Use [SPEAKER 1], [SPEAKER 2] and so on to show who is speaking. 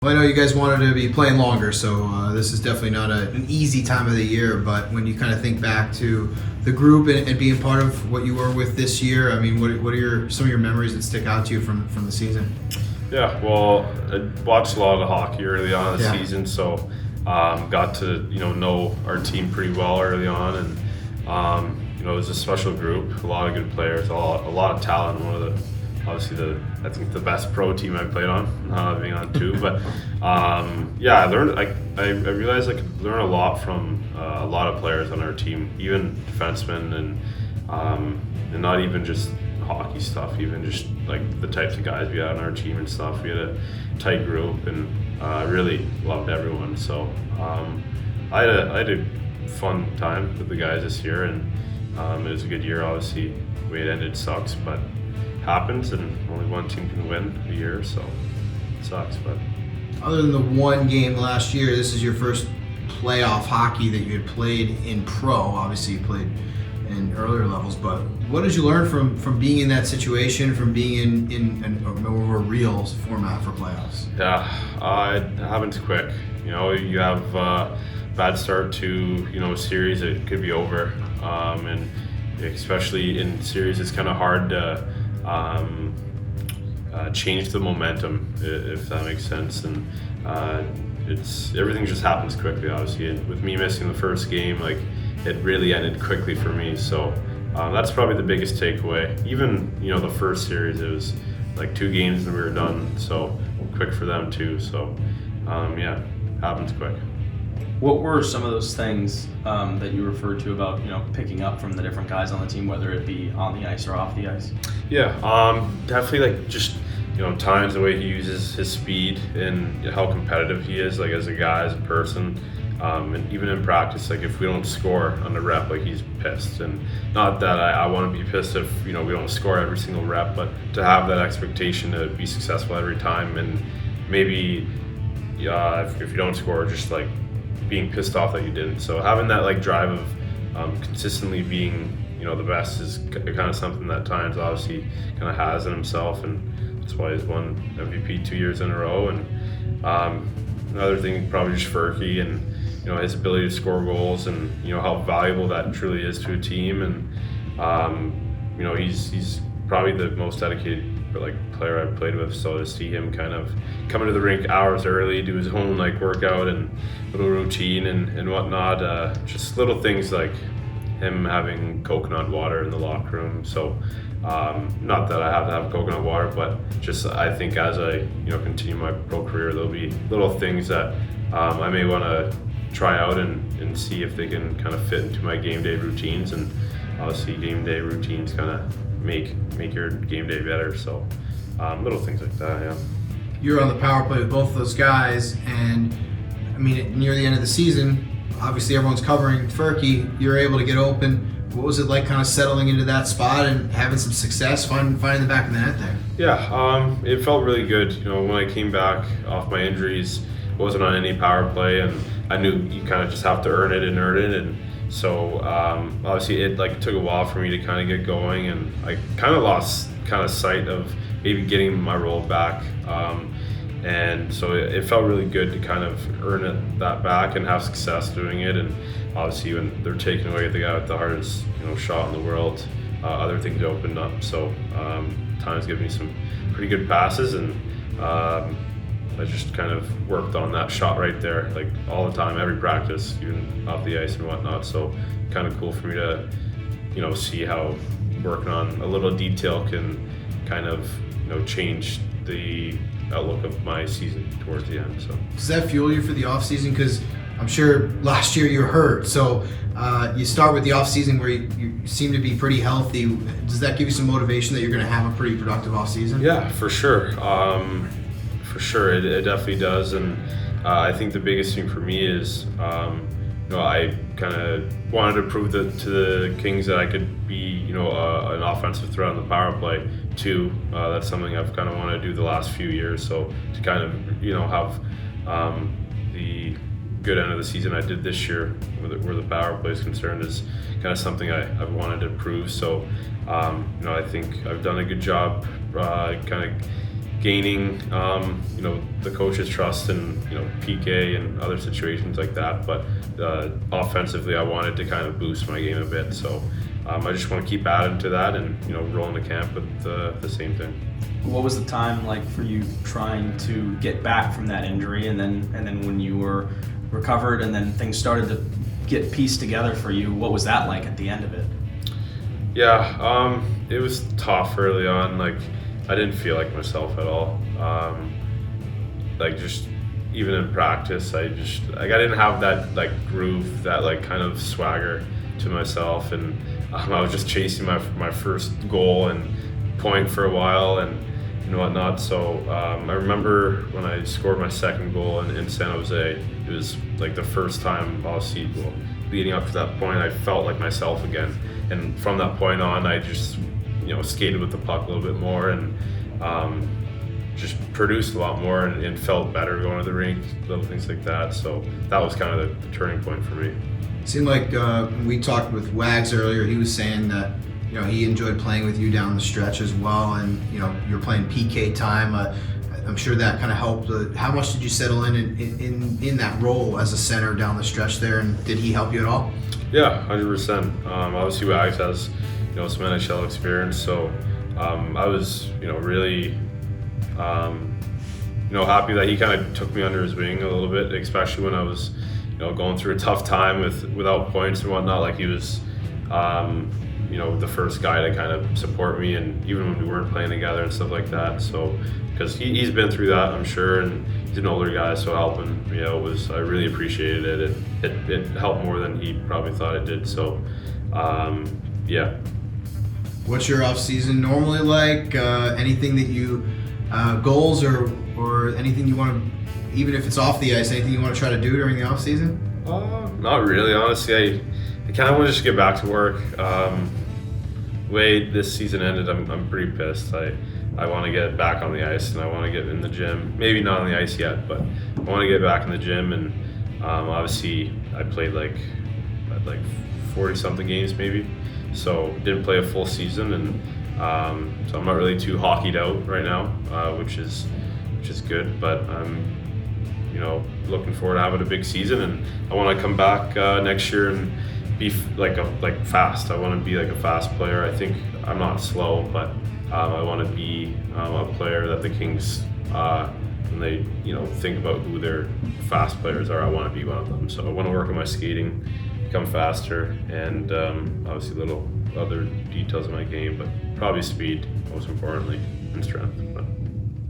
[SPEAKER 1] Well, I know you guys wanted to be playing longer, so this is definitely not an easy time of the year. But when you kind of think back to the group and being part of what you were with this year, I mean, what are some of your memories that stick out to you from the season?
[SPEAKER 2] Yeah, well, I watched a lot of hockey early on in the season, so got to know our team pretty well early on, and it was a special group, a lot of good players, a lot of talent. One of the I think the best pro team I played on, being on two. But I learned. I realized I could learn a lot from a lot of players on our team, even defensemen, and not even just hockey stuff, even just like the types of guys we had on our team and stuff. We had a tight group, and I really loved everyone. So I had a fun time with the guys this year, and it was a good year. Obviously, the way it ended sucks, but happens, and only one team can win a year, so it sucks. But
[SPEAKER 1] other than the one game last year, this is your first playoff hockey that you had played in pro. Obviously, you played in earlier levels, but what did you learn from being in that situation, from being in a more real format for playoffs?
[SPEAKER 2] Yeah, it happens quick. You have a bad start to a series, it could be over, and especially in series, it's kind of hard to change the momentum, if that makes sense. And everything just happens quickly, obviously. And with me missing the first game, like, it really ended quickly for me. So that's probably the biggest takeaway. Even the first series, it was like 2 games and we were done. So quick for them too. So happens quick.
[SPEAKER 3] What were some of those things that you referred to about picking up from the different guys on the team, whether it be on the ice or off the ice?
[SPEAKER 2] Yeah, definitely, like, just times, the way he uses his speed and how competitive he is, like, as a guy, as a person, and even in practice, like, if we don't score on the rep, like, he's pissed. And not that I want to be pissed if we don't score every single rep, but to have that expectation to be successful every time, and maybe if you don't score, just like being pissed off that you didn't. So having that like drive of consistently being the best is kind of something that Tynes obviously kind of has in himself, and that's why he's won MVP 2 years in a row. And another thing, probably just Ferky and his ability to score goals, and how valuable that truly is to a team. And he's probably the most dedicated player I've played with. So to see him kind of coming to the rink hours early, do his own workout and little routine and whatnot, just little things like him having coconut water in the locker room. So not that I have to have coconut water, but just I think as I continue my pro career, there'll be little things that I may want to try out and see if they can kind of fit into my game day routines. And obviously game day routines kind of make your game day better. So little things like that. Yeah,
[SPEAKER 1] You're on the power play with both of those guys, and I mean, near the end of the season, obviously everyone's covering Ferky. You're able to get open. What was it like kind of settling into that spot and having some success, finding the back of the net there?
[SPEAKER 2] Yeah, it felt really good. When I came back off my injuries, wasn't on any power play, and I knew you kind of just have to earn it. And so obviously it took a while for me to kind of get going, and I kind of lost sight of maybe getting my role back. And so it felt really good to kind of earn that back and have success doing it. And obviously when they're taking away the guy with the hardest shot in the world, other things opened up. So Tynes gave me some pretty good passes, and I just kind of worked on that shot right there, all the time, every practice, even off the ice and whatnot. So kind of cool for me to see how working on a little detail can kind of change the outlook of my season towards the end. So
[SPEAKER 1] does that fuel you for the off season? Because I'm sure last year you were hurt, so you start with the off season where you seem to be pretty healthy. Does that give you some motivation that you're going to have a pretty productive off season?
[SPEAKER 2] Yeah, for sure. For sure, it definitely does. And I think the biggest thing for me is I kind of wanted to prove to the Kings that I could be an offensive threat on the power play too. That's something I've kind of wanted to do the last few years. So to kind of have the good end of the season I did this year where the power play is concerned is kind of something I've wanted to prove. So I think I've done a good job kind of gaining, the coach's trust in, PK and other situations like that. But offensively, I wanted to kind of boost my game a bit. So I just want to keep adding to that and, roll into camp with the same thing.
[SPEAKER 3] What was the time like for you trying to get back from that injury, and then when you were recovered and then things started to get pieced together for you? What was that like at the end of it?
[SPEAKER 2] Yeah, it was tough early on. Like, I didn't feel like myself at all. Just even in practice, I didn't have that like groove, that like kind of swagger to myself, and I was just chasing my first goal and point for a while and whatnot. So I remember when I scored my second goal in San Jose, it was like the first time leading up to that point, I felt like myself again. And from that point on, I just skated with the puck a little bit more and just produced a lot more and felt better going to the rink, little things like that. So that was kind of the turning point for me.
[SPEAKER 1] It seemed like we talked with Wags earlier. He was saying that he enjoyed playing with you down the stretch as well, and you're playing PK time. I'm sure that kind of helped. How much did you settle in that role as a center down the stretch there, and did he help you at all?
[SPEAKER 2] Yeah, 100%. Obviously, Wags has some NHL experience, so I was really happy that he kind of took me under his wing a little bit, especially when I was going through a tough time without points and whatnot. Like, he was the first guy to kind of support me, and even when we weren't playing together and stuff like that. So, because he's been through that, I'm sure, and he's an older guy, so helping, I really appreciated it. It helped more than he probably thought it did. So, yeah.
[SPEAKER 1] What's your off season normally like? Anything that you goals or anything you want to, even if it's off the ice, anything you want to try to do during the off season?
[SPEAKER 2] Not really, honestly. I kind of want to just get back to work. The way this season ended, I'm pretty pissed. I want to get back on the ice, and I want to get in the gym. Maybe not on the ice yet, but I want to get back in the gym. And obviously, I played like 40-something games maybe, so didn't play a full season, and so I'm not really too hockeyed out right now, which is good. But I'm looking forward to having a big season, and I want to come back next year and be fast. I want to be like a fast player. I think I'm not slow, but I want to be a player that the Kings, when they think about who their fast players are, I want to be one of them. So I want to work on my skating, become faster, and obviously little other details of my game, but probably speed most importantly, and strength.